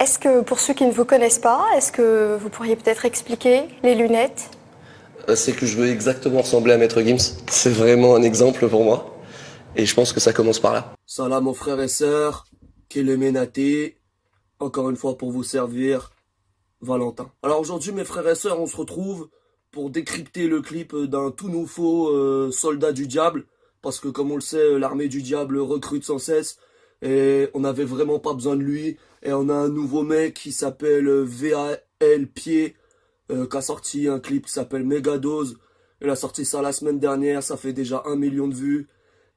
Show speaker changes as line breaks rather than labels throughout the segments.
Est-ce que pour ceux qui ne vous connaissent pas, est-ce que vous pourriez peut-être expliquer les lunettes?
C'est que je veux exactement ressembler à Maître Gims. C'est vraiment un exemple pour moi. Et je pense que ça commence par là.
Salam mon frère et sœurs, Kéléménaté, encore une fois pour vous servir, Valentin. Alors aujourd'hui mes frères et sœurs, on se retrouve pour décrypter le clip d'un tout nouveau soldat du diable. Parce que comme on le sait, l'armée du diable recrute sans cesse. Et on n'avait vraiment pas besoin de lui. Et on a un nouveau mec qui s'appelle VAL Pied, qui a sorti un clip qui s'appelle Megadose. Il a sorti ça la semaine dernière, ça fait déjà 1 million de vues.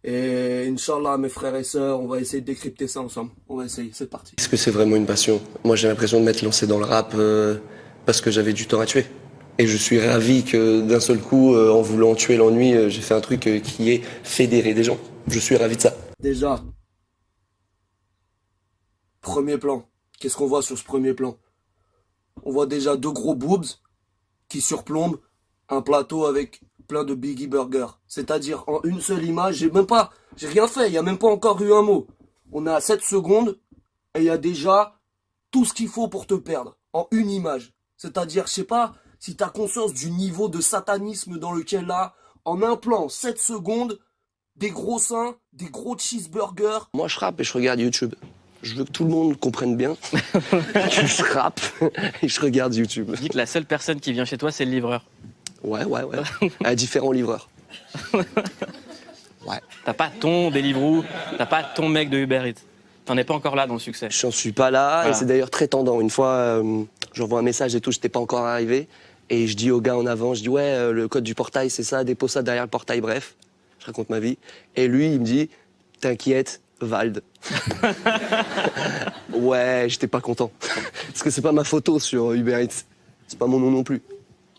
Et Inch'Allah, mes frères et sœurs, on va essayer de décrypter ça ensemble. On va essayer, c'est parti.
Est-ce que c'est vraiment une passion? Moi j'ai l'impression de m'être lancé dans le rap parce que j'avais du temps à tuer. Et je suis ravi que d'un seul coup, en voulant tuer l'ennui, j'ai fait un truc qui est fédérer des gens. Je suis ravi de ça.
Déjà, premier plan. Qu'est-ce qu'on voit sur ce premier plan? On voit déjà 2 gros boobs qui surplombent un plateau avec plein de Biggie Burger. C'est-à-dire, en une seule image, j'ai rien fait, il n'y a même pas encore eu un mot. On a 7 secondes et il y a déjà tout ce qu'il faut pour te perdre en une image. C'est-à-dire, je sais pas si tu as conscience du niveau de satanisme dans lequel là, en un plan, 7 secondes, des gros seins, des gros cheeseburgers.
Moi je rappe et je regarde YouTube. Je veux que tout le monde comprenne bien que je rappe et je regarde YouTube.
Tu dis que la seule personne qui vient chez toi, c'est le livreur.
Ouais. À différents livreurs. Ouais.
T'as pas ton Deliveroo, t'as pas ton mec de Uber Eats. T'en es pas encore là dans le succès.
J'en suis pas là
Voilà.
et c'est d'ailleurs très tendant. Une fois, j'envoie un message et tout, j'étais pas encore arrivé. Et je dis au gars en avant, je dis ouais, le code du portail c'est ça, dépose ça derrière le portail, bref. Je raconte ma vie. Et lui, il me dit, t'inquiète, Vald. Ouais, j'étais pas content. Parce que c'est pas ma photo sur Uber Eats. C'est pas mon nom non plus.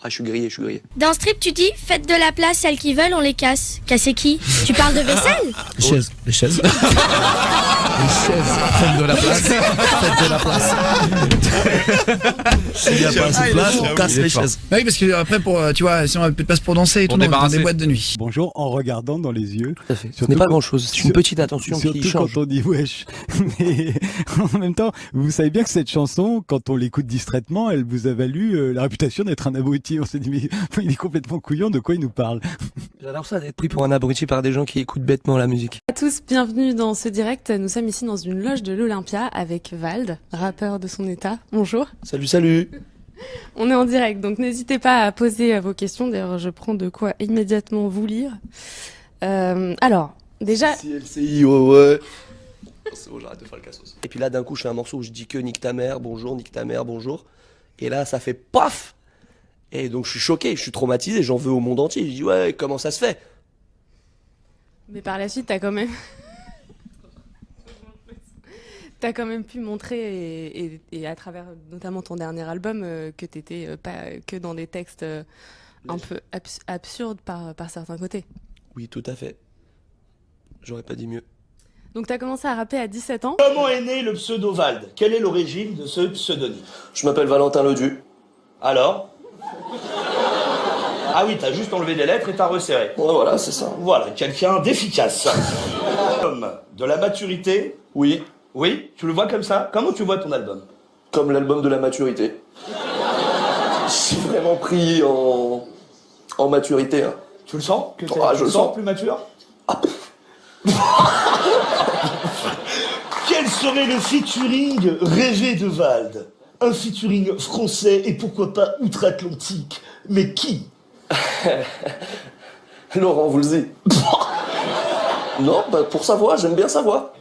Ah, je suis grillé.
Dans Strip, tu dis faites de la place, celles qui veulent, on les casse. Casser qui? Tu parles de vaisselle?
Les chaises. Les chaises. Faites de la place. Faites de la place. S'il n'y a pas assez de place, on casse les chaises.
Bah oui, parce que après, tu vois, si on a plus de place pour danser et tout, dans des boîtes de nuit.
Bonjour en regardant dans les yeux.
Tout à fait. Ce n'est pas grand-chose, c'est une petite attention qui
Surtout
change.
quand on dit wesh. Mais en même temps, vous savez bien que cette chanson, quand on l'écoute distraitement, elle vous a valu la réputation d'être un abruti. On s'est dit, mais il est complètement couillon, de quoi il nous parle?
J'adore ça d'être pris pour un abruti par des gens qui écoutent bêtement la musique.
À tous, bienvenue dans ce direct. Nous sommes ici dans une loge de l'Olympia avec Vald, rappeur de son état. Bonjour.
Salut.
On est en direct, donc n'hésitez pas à poser vos questions. D'ailleurs, je prends de quoi immédiatement vous lire. Alors, déjà...
CLCI, ouais. C'est bon, j'arrête de faire le cassos. Et puis là, d'un coup, je fais un morceau où je dis que nique ta mère, bonjour, nique ta mère, bonjour. Et là, ça fait paf. Et donc, je suis choqué, je suis traumatisé, j'en veux au monde entier. Je dis, ouais, comment ça se fait?
Mais par la suite, t'as quand même... T'as quand même pu montrer, et à travers notamment ton dernier album, que t'étais pas que dans des textes un peu absurdes par certains côtés.
Oui, tout à fait. J'aurais pas dit mieux.
Donc t'as commencé à rapper à 17 ans.
Comment est né le pseudo Vald? Quelle est l'origine de ce pseudonyme?
Je m'appelle Valentin Ledu.
Alors? Ah oui, t'as juste enlevé des lettres et t'as resserré.
Ouais, voilà, c'est ça.
Voilà, quelqu'un d'efficace. Album de la maturité.
Oui.
Oui, tu le vois comme ça? Comment tu vois ton album?
Comme l'album de la maturité. J'ai vraiment pris en maturité. Hein.
Tu le sens? Que
je
tu
le
le sens plus mature? Quel serait le featuring rêvé de Vald? Un featuring français et pourquoi pas outre-Atlantique? Mais qui?
Laurent Voulzy. Non, bah pour sa voix, j'aime bien sa voix.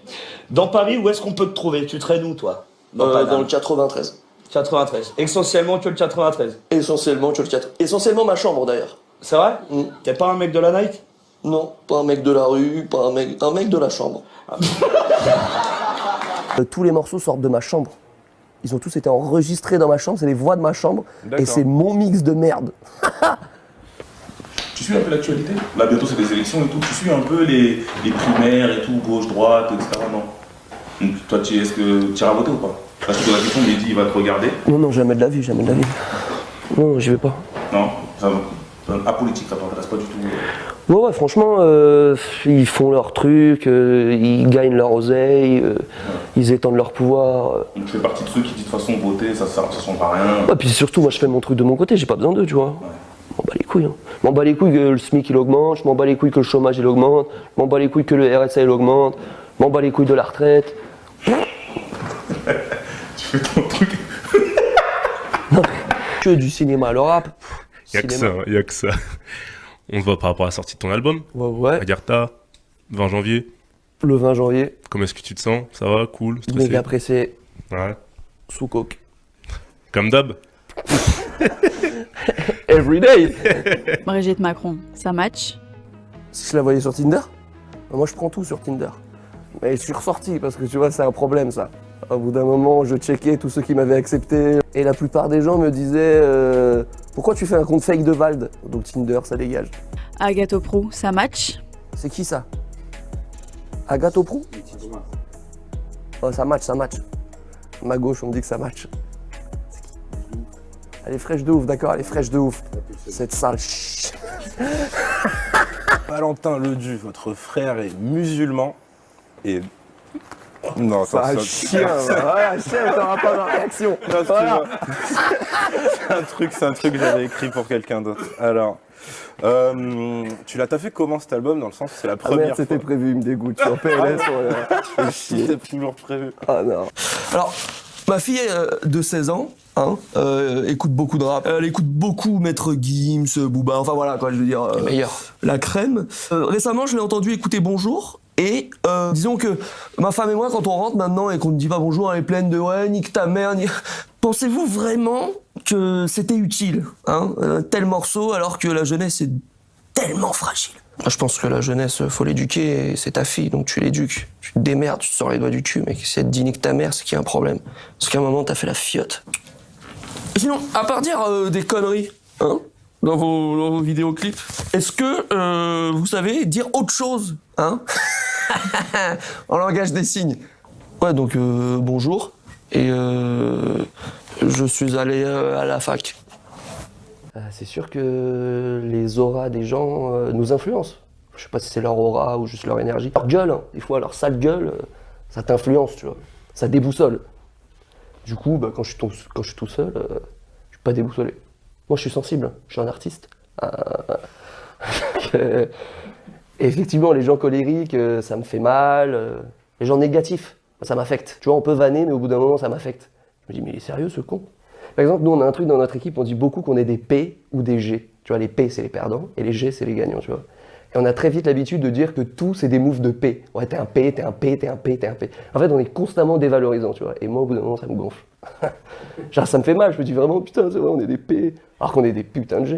Dans Paris, où est-ce qu'on peut te trouver? Tu traînes où, toi?
Dans le 93.
93. Essentiellement que le 93.
Essentiellement que le 4. Essentiellement ma chambre, d'ailleurs.
C'est vrai? T'es pas un mec de la night?
Non, pas un mec de la rue, pas un mec de la chambre. Tous les morceaux sortent de ma chambre. Ils ont tous été enregistrés dans ma chambre, c'est les voix de ma chambre. Et c'est mon mix de merde.
Tu suis un peu l'actualité? Là, bientôt, c'est des élections et tout. Tu suis un peu les primaires et tout, gauche, droite, etc. Non. Donc, toi, est-ce que tu iras voter ou pas? Parce que la question, Mehdi, il va te regarder.
Non, jamais de la vie. Non, j'y vais pas.
Non, ça apolitique, ça t'intéresse pas du tout.
Ouais, franchement, ils font leur truc, ils gagnent leur oseille, ils étendent leur pouvoir.
Donc tu fais partie de ceux qui disent de toute façon voter, ça change à rien.
Ouais, puis surtout, moi je fais mon truc de mon côté, j'ai pas besoin d'eux, tu vois. Je m'en bats les couilles. Hein. Je m'en bats les couilles que le SMIC il augmente, je m'en bats les couilles que le chômage il augmente, je m'en bats les couilles que le RSA il augmente, je m'en bats les couilles de la retraite.
Tu fais ton truc.
Non, que du cinéma, le rap.
Y'a que ça, y'a que ça. On te voit par rapport à la sortie de ton album.
Ouais.
Agartha, 20 janvier.
Le 20 janvier.
Comment est-ce que tu te sens? Ça va? Cool? Stressé?
Méga pressé.
Ouais.
Sous coke.
Comme d'hab.
Every day.
Brigitte Macron, ça match?
Si je la voyais sur Tinder, moi je prends tout sur Tinder. Mais je suis ressorti parce que tu vois, c'est un problème ça. Au bout d'un moment, je checkais tous ceux qui m'avaient accepté. Et la plupart des gens me disaient pourquoi tu fais un compte fake de Vald? Donc Tinder, ça dégage.
Agathe Prou, ça match?
C'est qui ça? Agathe Prou? Oh, ça match. Ma gauche, on me dit que ça match. C'est qui? Elle est fraîche de ouf, d'accord, elle est fraîche de ouf. Cette sale
Valentin Ledu, votre frère est musulman et... Non,
ça chien, voilà, chien, t'auras pas ma réaction.
Voilà. C'est un truc que j'avais écrit pour quelqu'un d'autre. Alors, tu l'as fait comment cet album, dans le sens où c'est la première fois?
C'était prévu, il me dégoûte, je suis en PLS.
C'était toujours prévu.
Ah non. Alors, ma fille de 16 ans, écoute beaucoup de rap. Elle écoute beaucoup Maître Gims, Booba, enfin voilà quoi, je veux dire. La crème. Récemment, je l'ai entendu écouter Bonjour. Et disons que ma femme et moi, quand on rentre maintenant et qu'on ne dit pas bonjour, elle est pleine de ouais, nique ta mère. Pensez-vous vraiment que c'était utile, un tel morceau, alors que la jeunesse est tellement fragile? Je pense que la jeunesse, faut l'éduquer, et c'est ta fille, donc tu l'éduques. Tu te démerdes, tu te sors les doigts du cul, mec. Si elle te dit nique ta mère, c'est qu'il y a un problème. Parce qu'à un moment, t'as fait la fiotte. Sinon, à part dire des conneries, dans vos vidéoclips, est-ce que vous savez dire autre chose, en langage des signes? Ouais, donc bonjour, et je suis allé à la fac. C'est sûr que les auras des gens nous influencent. Je sais pas si c'est leur aura ou juste leur énergie. Leur gueule, des fois, leur sale gueule, ça t'influence, tu vois. Ça déboussole. Du coup, quand je suis tout seul, je suis pas déboussolé. Moi, je suis sensible, je suis un artiste. Et effectivement, les gens colériques, ça me fait mal. Les gens négatifs, ça m'affecte. Tu vois, on peut vanner, mais au bout d'un moment, ça m'affecte. Je me dis, mais il est sérieux, ce con? Par exemple, nous, on a un truc dans notre équipe, on dit beaucoup qu'on est des P ou des G. Tu vois, les P, c'est les perdants, et les G, c'est les gagnants, tu vois. Et on a très vite l'habitude de dire que tout, c'est des moves de P. Ouais, t'es un P, t'es un P, t'es un P, t'es un P. En fait, on est constamment dévalorisant, tu vois. Et moi, au bout d'un moment, ça me gonfle. Genre, ça me fait mal, je me dis vraiment, putain, c'est vrai, on est des P, alors qu'on est des putains de G.